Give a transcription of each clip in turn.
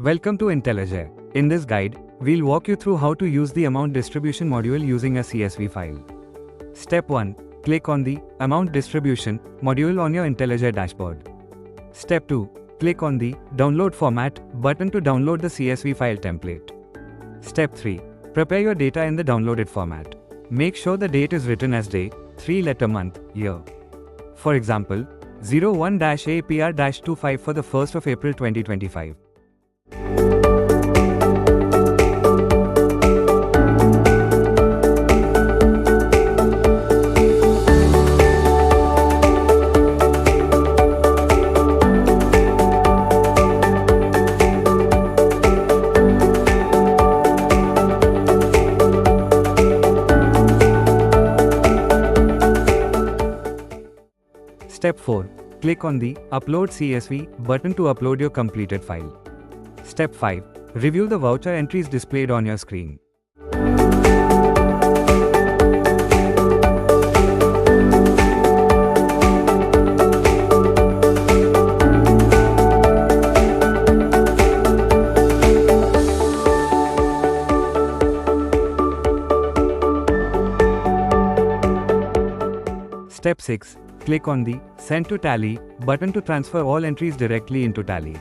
Welcome to Intelligere. In this guide, we'll walk you through how to use the amount distribution module using a CSV file. Step 1. Click on the Amount Distribution module on your Intelligere dashboard. Step 2. Click on the Download Format button to download the CSV file template. Step 3. Prepare your data in the downloaded format. Make sure the date is written as day, 3-letter month, year. For example, 01-APR-25 for the 1st of April 2025. Step 4. Click on the Upload CSV button to upload your completed file. Step 5. Review the voucher entries displayed on your screen. Step 6. Click on the Send to Tally button to transfer all entries directly into Tally.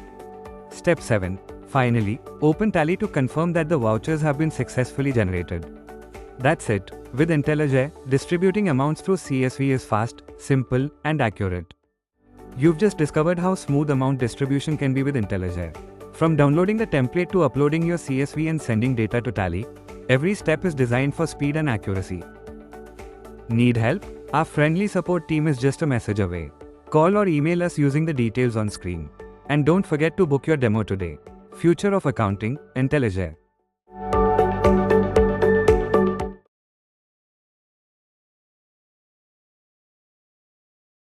Step 7. Finally, open Tally to confirm that the vouchers have been successfully generated. That's it. With Intelligere, distributing amounts through CSV is fast, simple, and accurate. You've just discovered how smooth amount distribution can be with Intelligere. From downloading the template to uploading your CSV and sending data to Tally, every step is designed for speed and accuracy. Need help? Our friendly support team is just a message away. Call or email us using the details on screen. And don't forget to book your demo today. Future of Accounting, Intelligere.